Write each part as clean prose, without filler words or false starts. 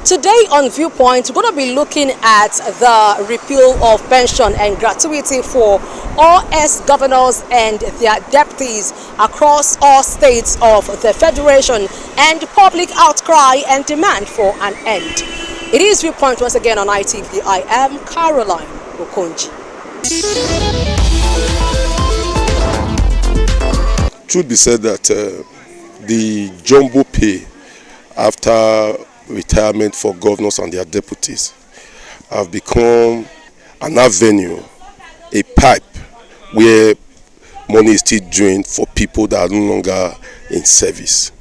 Today on Viewpoint, we're going to be looking at the repeal of pension and gratuity for all ex-governors and their deputies across all states of the Federation and public outcry and demand for an end. It is Viewpoint once again on ITV. I am Caroline Okonji. Truth be said that the jumbo pay after retirement for governors and their deputies have become an avenue, a pipe where money is still drained for people that are no longer in service.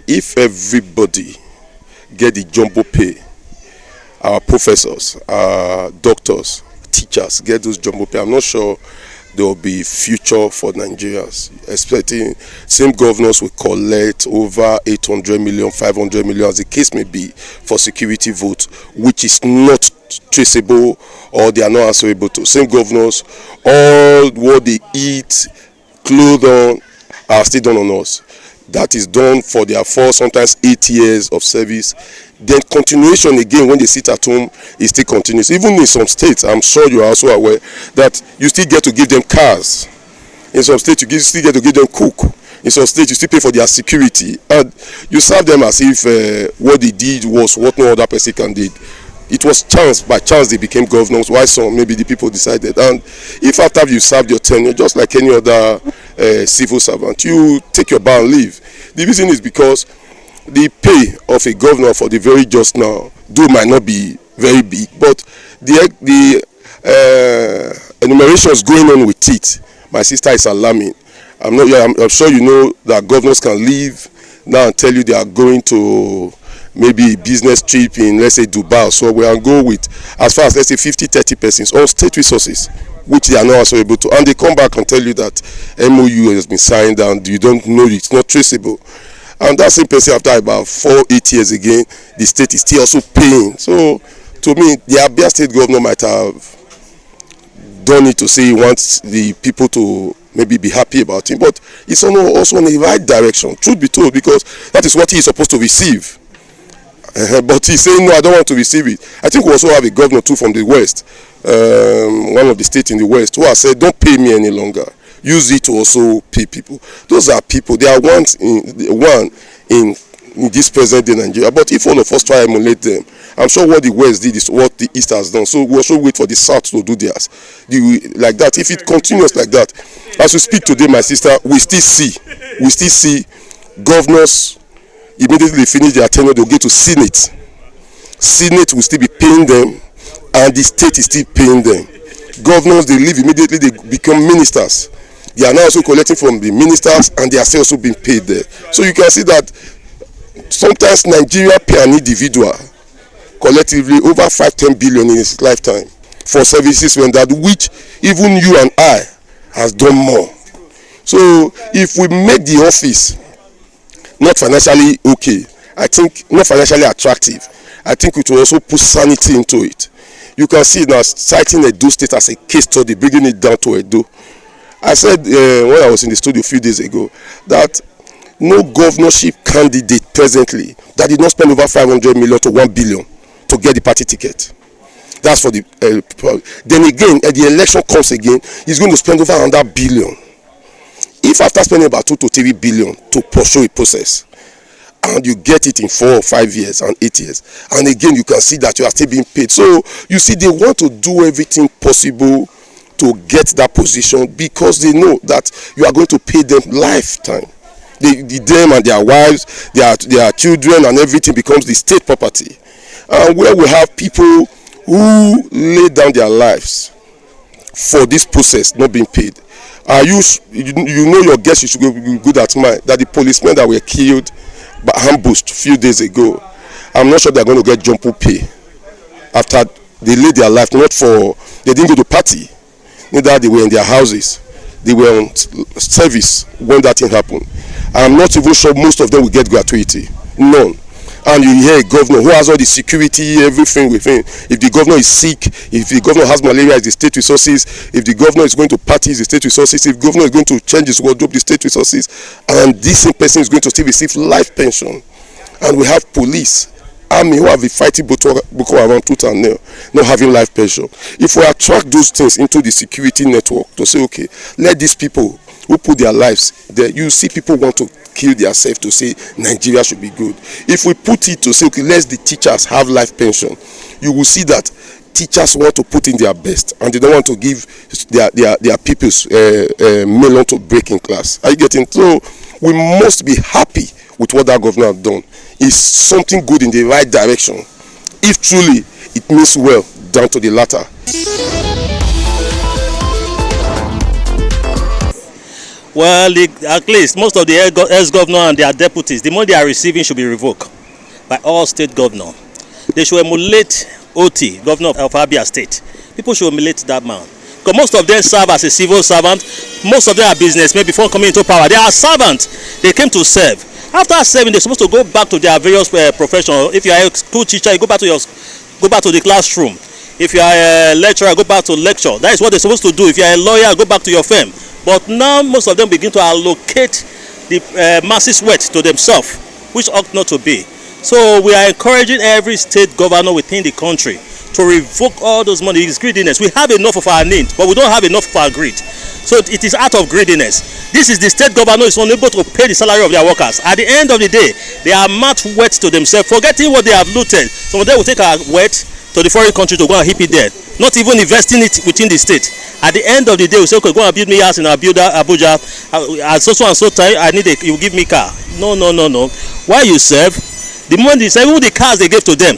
If everybody get the jumbo pay, our professors, our doctors, teachers get those jumbo pay, I'm not sure there will be future for Nigerians. Expecting same governors will collect over 800 million, 500 million, as the case may be, for security votes, which is not traceable or they are not answerable to. Same governors, all what they eat, clothes on, are still done on us. That is done for their 4, sometimes 8 years of service. Then continuation again when they sit at home is still continuous. Even in some states, I'm sure you are also aware that you still get to give them cars. In some states, you still get to give them cook. In some states, you still pay for their security. And you serve them as if what they did was what no other person can do. It was chance, by chance they became governors. Why some? Maybe the people decided. And if after you served your tenure, just like any other civil servant, you take your bow and leave. The reason is because the pay of a governor for the very just now might not be very big, but the enumerations going on with it, my sister, is alarming. I'm sure you know that governors can leave now and tell you they are going to maybe a business trip in, let's say, Dubai. So we can go with as far as, let's say, 50-30 persons on state resources, which they are not also able to, and they come back and tell you that MOU has been signed and you don't know, it's not traceable. And that same person, after about 4-8 years again, the state is still also paying. So to me, the Abia state governor might have done it to say he wants the people to maybe be happy about him, but it's also in the right direction, truth be told, because that is what he is supposed to receive. But he's saying, no, I don't want to receive it. I think we also have a governor too from the West, one of the states in the West, who has said, don't pay me any longer. Use it to also pay people. Those are people, they are one in this present day Nigeria. But if all of us try to emulate them, I'm sure what the West did is what the East has done. So we also wait for the South to do theirs. Like that, if it continues like that, as we speak today, my sister, we still see governors immediately finish their tenure, they'll get to Senate. Senate will still be paying them, and the state is still paying them. Governors, they leave immediately, they become ministers. They are now also collecting from the ministers, and they are still also being paid there. So you can see that sometimes Nigeria pay an individual collectively over 5-10 billion in his lifetime for services rendered, which even you and I has done more. So if we make the office not financially okay, I think not financially attractive, I think it will also put sanity into it. You can see now, citing Edo State as a case study, bringing it down to Edo. I said when I was in the studio a few days ago that no governorship candidate presently that did not spend over 500 million to 1 billion to get the party ticket. That's for the then again, the election comes again, he's going to spend over 100 billion. If after spending about 2 to 3 billion to pursue a process, and you get it in 4 or 5 years and 8 years, and again you can see that you are still being paid. So you see, they want to do everything possible to get that position because they know that you are going to pay them lifetime. Them and their wives, their children, and everything becomes the state property. And where we have people who lay down their lives for this process not being paid. You know your guess, you should be good at mine, that the policemen that were killed but ambushed a few days ago, I'm not sure they're going to get jumbo pay after they laid their life, they didn't go to party, neither they were in their houses, they were on service when that thing happened. I'm not even sure most of them will get gratuity, none. And you hear a governor who has all the security, everything with him. If the governor is sick, if the governor has malaria, it's the state resources. If the governor is going to parties, the state resources. If the governor is going to change his wardrobe, the state resources. And this same person is going to still receive life pension. And we have police army who have been fighting Boko Haram tooth and nail, not having life pension. If we attract those things into the security network to say, okay, let these people who put their lives there, you see people want to kill themselves to say Nigeria should be good. If we put it to say, okay, let the teachers have life pension, you will see that teachers want to put in their best and they don't want to give their pupils melon to break in class. Are you getting? So we must be happy with what that governor has done. It's something good in the right direction, if truly it means well down to the latter. Well, at least most of the ex-governor and their deputies, the money they are receiving should be revoked by all state governors. They should emulate OT, governor of Abia State. People should emulate that man. Because most of them serve as a civil servant. Most of them are businessmen before coming into power. They are servants. They came to serve. After serving, they're supposed to go back to their various professions. If you are a school teacher, you go back to the classroom. If you are a lecturer, go back to lecture. That is what they're supposed to do. If you are a lawyer, go back to your firm. But now most of them begin to allocate the masses' wealth to themselves, which ought not to be. So we are encouraging every state governor within the country to revoke all those money. It's greediness. We have enough of our needs, but we don't have enough of our greed. So it is out of greediness. This is the state governor is unable to pay the salary of their workers. At the end of the day, they are much wealth to themselves, forgetting what they have looted. Some of them will take our wealth to the foreign country to go and heap it there, not even investing it within the state. At the end of the day, we say, okay, go and build me a house in Abuja. At so and so time, I need you give me car. No. Why you serve? The money, even the cars they gave to them,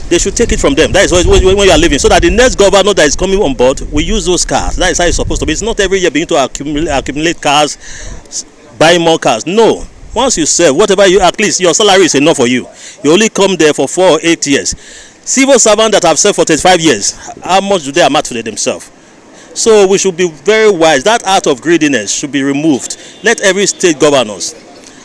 they should take it from them. That is when you are living. So that the next governor that is coming on board will use those cars. That is how it's supposed to be. It's not every year beginning to accumulate cars, buying more cars. No. Once you serve, whatever you, at least your salary is enough for you. You only come there for 4 or 8 years. Civil servants that have served for 35 years, how much do they amount to themselves? So we should be very wise. That art of greediness should be removed. Let every state governors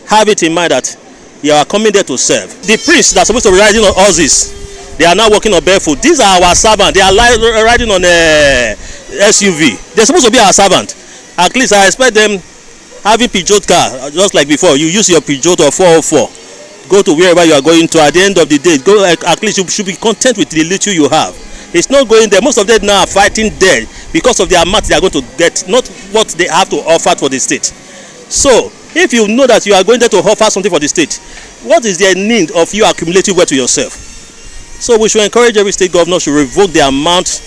have it in mind that you are coming there to serve. The priests that are supposed to be riding on horses, they are now walking on barefoot. These are our servants. They are riding on a SUV. They're supposed to be our servant. At least I expect them having Peugeot car, just like before. You use your Peugeot or 404. Go to wherever you are going to. At the end of the day, go. At least you should be content with the little you have. It's not going there. Most of them now are fighting dead because of the amount they are going to get, not what they have to offer for the state. So, if you know that you are going there to offer something for the state, what is the need of you accumulating wealth to yourself? So we should encourage every state governor to revoke the amount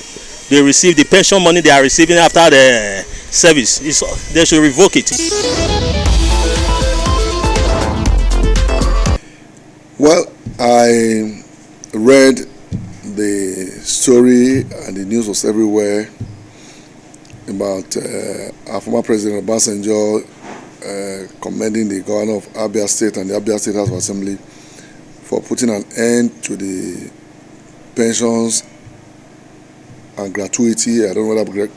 they receive, the pension money they are receiving after the service. They should revoke it. Well, I read the story and the news was everywhere about our former president Obasanjo commending the governor of Abia State and the Abia State House of Assembly for putting an end to the pensions and gratuity. I don't know whether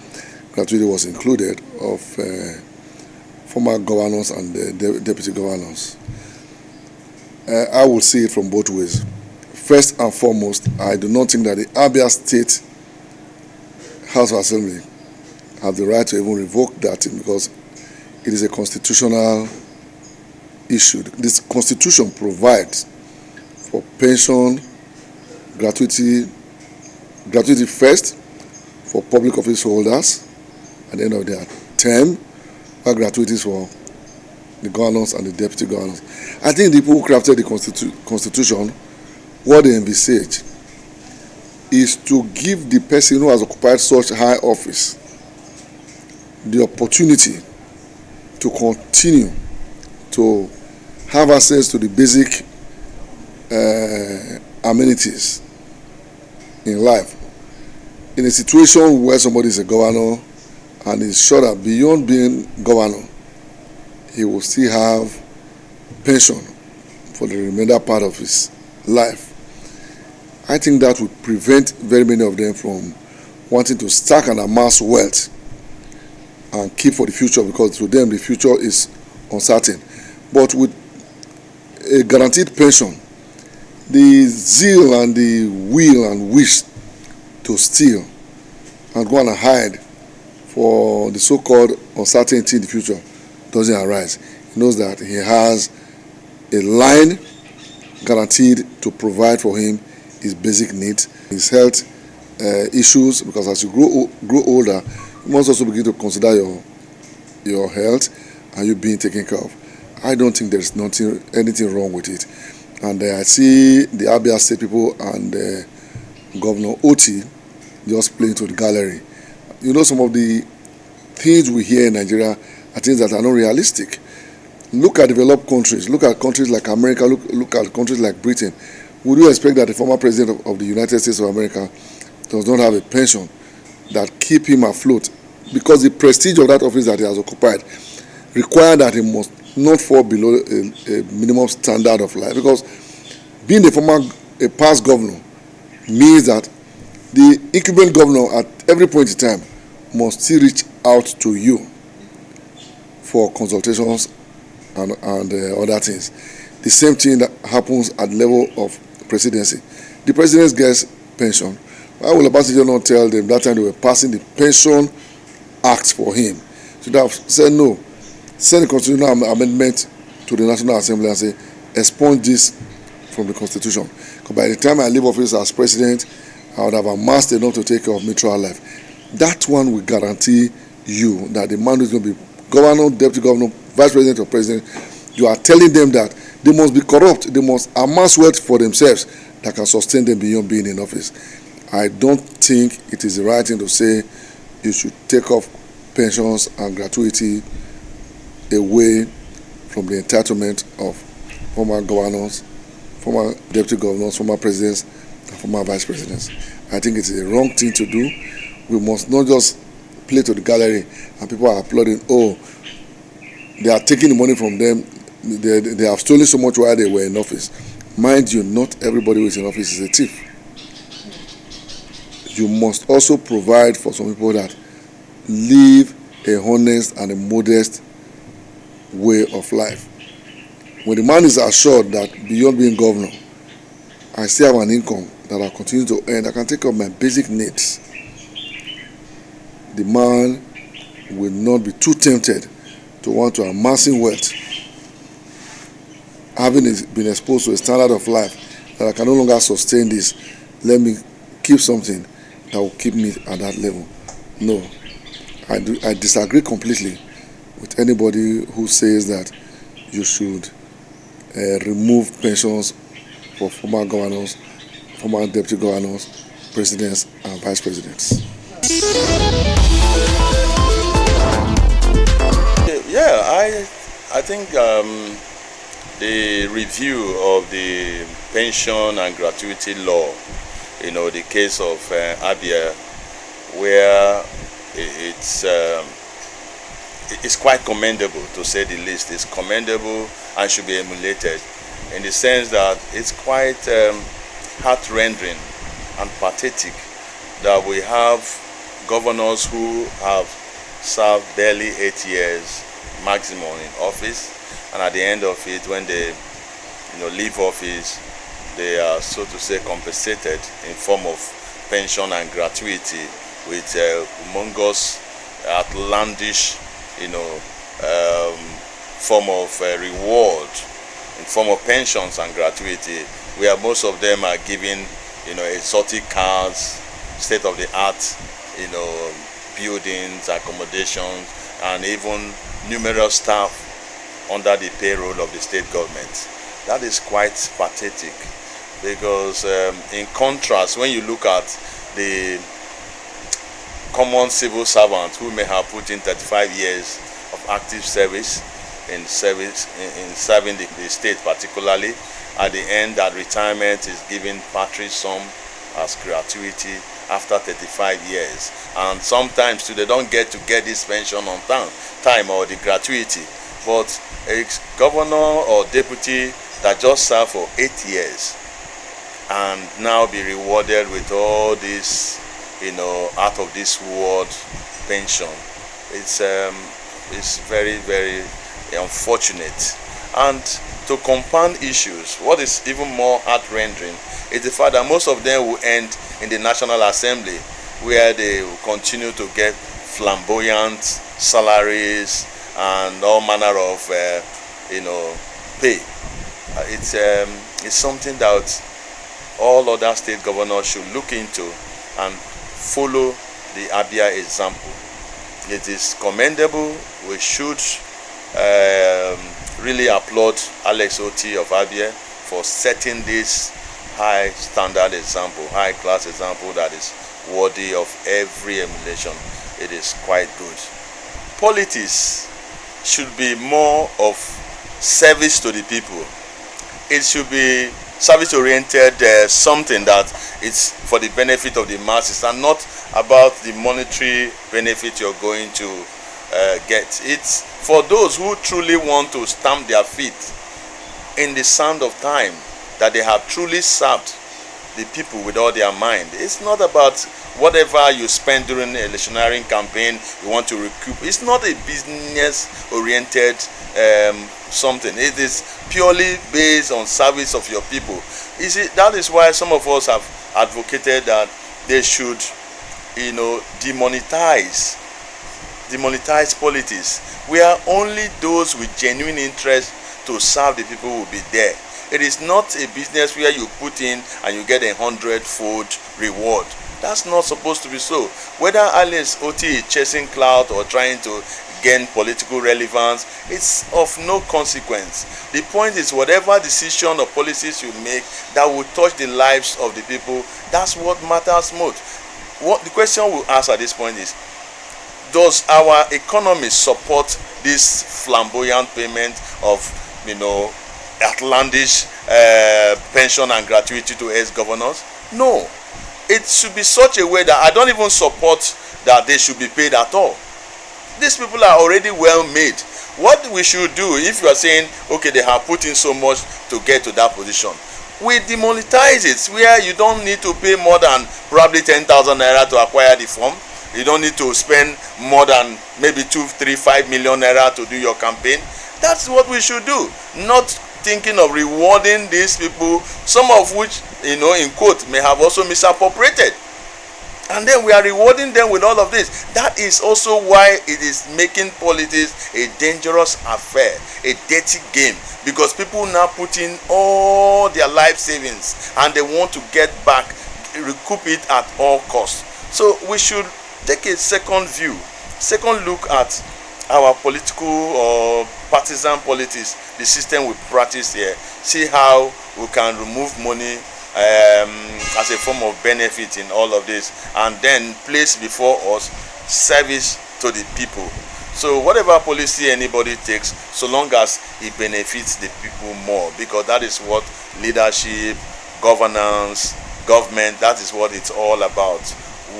gratuity was included of former governors and deputy governors. I will see it from both ways. First and foremost, I do not think that the Abia State House of Assembly have the right to even revoke that thing because it is a constitutional issue. This constitution provides for pension, gratuity first for public office holders at the end of their term, or gratuities for the governors and the deputy governors. I think the people who crafted the constitution, what they envisage is to give the person who has occupied such high office the opportunity to continue to have access to the basic amenities in life. In a situation where somebody is a governor and is sure that beyond being governor, he will still have pension for the remainder part of his life. I think that would prevent very many of them from wanting to stack and amass wealth and keep for the future, because to them the future is uncertain. But with a guaranteed pension, the zeal and the will and wish to steal and go and hide for the so-called uncertainty in the future doesn't arise. He knows that he has a line guaranteed to provide for him his basic needs, his health issues, because as you grow older, you must also begin to consider your health and you being taken care of. I don't think there's anything wrong with it. And I see the Abia State people and Governor Oti just playing to the gallery. You know, some of the things we hear in Nigeria are things that are not realistic. Look at developed countries. Look at countries like America. Look at countries like Britain. Would you expect that the former president of the United States of America does not have a pension that keep him afloat? Because the prestige of that office that he has occupied require that he must not fall below a minimum standard of life. Because being a past governor means that the incumbent governor at every point in time must still reach out to you for consultations and other things. The same thing that happens at the level of presidency. The president gets pension. Why will Obasanjo not tell them that time they were passing the pension act for him? So they have said no. Send a constitutional amendment to the National Assembly and say, expunge this from the Constitution. Because by the time I leave office as president, I would have amassed enough to take care of mutual life. That one will guarantee you that the man who is going to be governor, deputy governor, vice president or president, you are telling them that they must be corrupt, they must amass wealth for themselves that can sustain them beyond being in office. I don't think it is the right thing to say you should take off pensions and gratuity away from the entitlement of former governors, former deputy governors, former presidents, and former vice presidents. I think it's a wrong thing to do. We must not just play to the gallery and people are applauding, oh, they are taking the money from them, they have stolen so much while they were in office. Mind you, not everybody who is in office is a thief. You must also provide for some people that live a honest and a modest way of life. When the man is assured that beyond being governor, I still have an income that I continue to earn, I can take care of my basic needs, the man will not be too tempted to want to amassing wealth, having been exposed to a standard of life that I can no longer sustain this. Let me keep something that will keep me at that level. No, I disagree completely with anybody who says that you should remove pensions for former governors, former deputy governors, presidents, and vice presidents. Yeah, I think the review of the pension and gratuity law, the case of Abia, where it's quite commendable, to say the least. It's commendable and should be emulated in the sense that it's quite heart-rending and pathetic that we have governors who have served barely 8 years maximum in office, and at the end of it, when they leave office, they are, so to say, compensated in form of pension and gratuity with humongous, outlandish form of reward in form of pensions and gratuity, where most of them are given exotic cars, state-of-the-art buildings, accommodations, and even numerous staff under the payroll of the state government. That is quite pathetic, because in contrast, when you look at the common civil servant who may have put in 35 years of active service in serving the state, particularly at the end, that retirement is given patronage sum as gratuity after 35 years, and sometimes too, they don't get this pension on time or the gratuity. But a governor or deputy that just served for 8 years and now be rewarded with all this out of this world pension, it's very, very unfortunate. And to compound issues, what is even more heart-rending is the fact that most of them will end in the National Assembly, where they will continue to get flamboyant salaries and all manner of pay. It's something that all other state governors should look into and follow the Abia example. It is commendable. We should really applaud Alex Oti of Abia for setting this high standard example, high class example that is worthy of every emulation. It is quite good. Politics should be more of service to the people. It should be service-oriented, something that is for the benefit of the masses and not about the monetary benefit you're going to get. It's for those who truly want to stamp their feet in the sand of time, that they have truly served the people with all their mind. It's not about whatever you spend during the electioneering campaign you want to recoup. It's not a business-oriented something. It is purely based on service of your people. You see, that is why some of us have advocated that they should, demonetize politics, where only those with genuine interest to serve the people will be there. It is not a business where you put in and you get 100-fold reward. That's not supposed to be so. Whether Alex Oti is chasing clout or trying to gain political relevance, it's of no consequence. The point is, whatever decision or policies you make that will touch the lives of the people, that's what matters most. What the question we'll ask at this point is, does our economy support this flamboyant payment of, outlandish pension and gratuity to ex-governors? No. It should be such a way that I don't even support that they should be paid at all. These people are already well made. What we should do, if you are saying, okay, they have put in so much to get to that position, we demonetize it, where you don't need to pay more than probably 10,000 naira to acquire the form. You don't need to spend more than maybe 2, 3, 5 million naira to do your campaign. That's what we should do. Not thinking of rewarding these people, some of which, in quote, may have also misappropriated. And then we are rewarding them with all of this. That is also why it is making politics a dangerous affair, a dirty game, because people now put in all their life savings and they want to get back, recoup it at all costs. So we should take a second look at our political or partisan politics, the system we practice here, see how we can remove money as a form of benefit in all of this, and then place before us service to the people. So whatever policy anybody takes, so long as it benefits the people more, because that is what leadership, governance, government, that is what it's all about.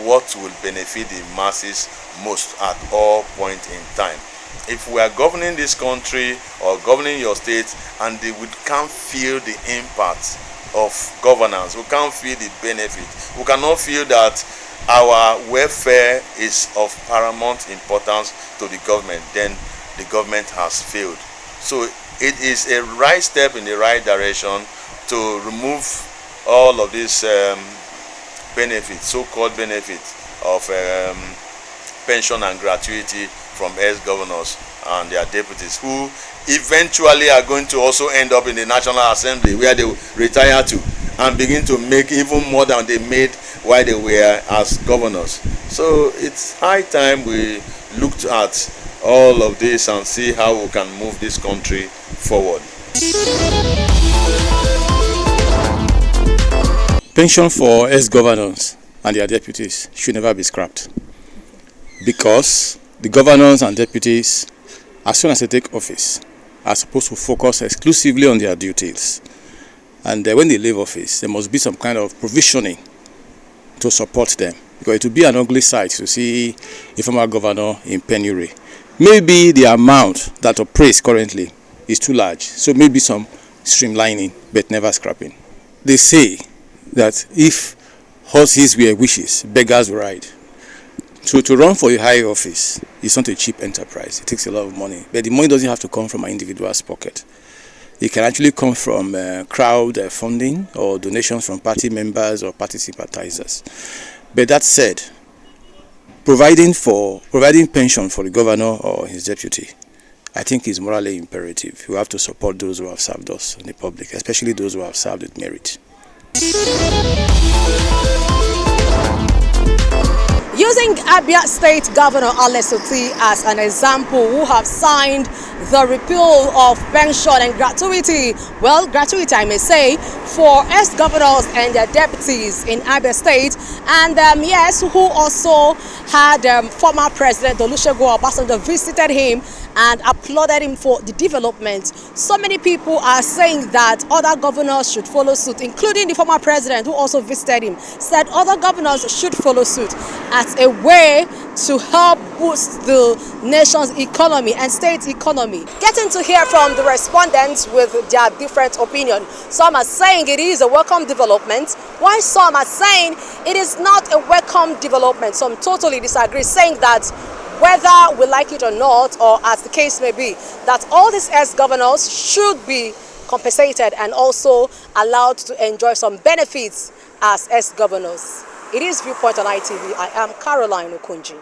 What will benefit the masses most at all point in time. If we are governing this country or governing your state and we can't feel the impact of governance, we can't feel the benefit, we cannot feel that our welfare is of paramount importance to the government, then the government has failed. So it is a right step in the right direction to remove all of these benefits, so-called benefits of pension and gratuity from ex-governors and their deputies, who eventually are going to also end up in the National Assembly, where they will retire to and begin to make even more than they made while they were as governors. So it's high time we looked at all of this and see how we can move this country forward. Pension for ex-governors and their deputies should never be scrapped, because the governors and deputies, as soon as they take office, are supposed to focus exclusively on their duties. And when they leave office, there must be some kind of provisioning to support them, because it will be an ugly sight to see a former governor in penury. Maybe the amount that operates currently is too large, so maybe some streamlining, but never scrapping. They say that if horses were wishes, beggars will ride. So to run for a high office is not a cheap enterprise. It takes a lot of money. But the money doesn't have to come from an individual's pocket. It can actually come from crowd funding or donations from party members or party sympathizers. But that said, providing pension for the governor or his deputy I think it's morally imperative. We have to support those who have served us in the public, especially those who have served with merit. Using Abia State Governor Alex Otti as an example, who have signed the repeal of pension and gratuity, well, gratuity I may say, for ex-governors and their deputies in Abia State, and yes, who also had former President Olusegun Obasanjo visited him and applauded him for the development. So many people are saying that other governors should follow suit, including the former president who also visited him, said other governors should follow suit as a way to help boost the nation's economy and state economy. Getting to hear from the respondents with their different opinion. Some are saying it is a welcome development, while some are saying it is not a welcome development. Some totally disagree, saying that whether we like it or not, or as the case may be, that all these ex-governors should be compensated and also allowed to enjoy some benefits as ex-governors. It is Viewpoint on ITV. I am Caroline Okunji.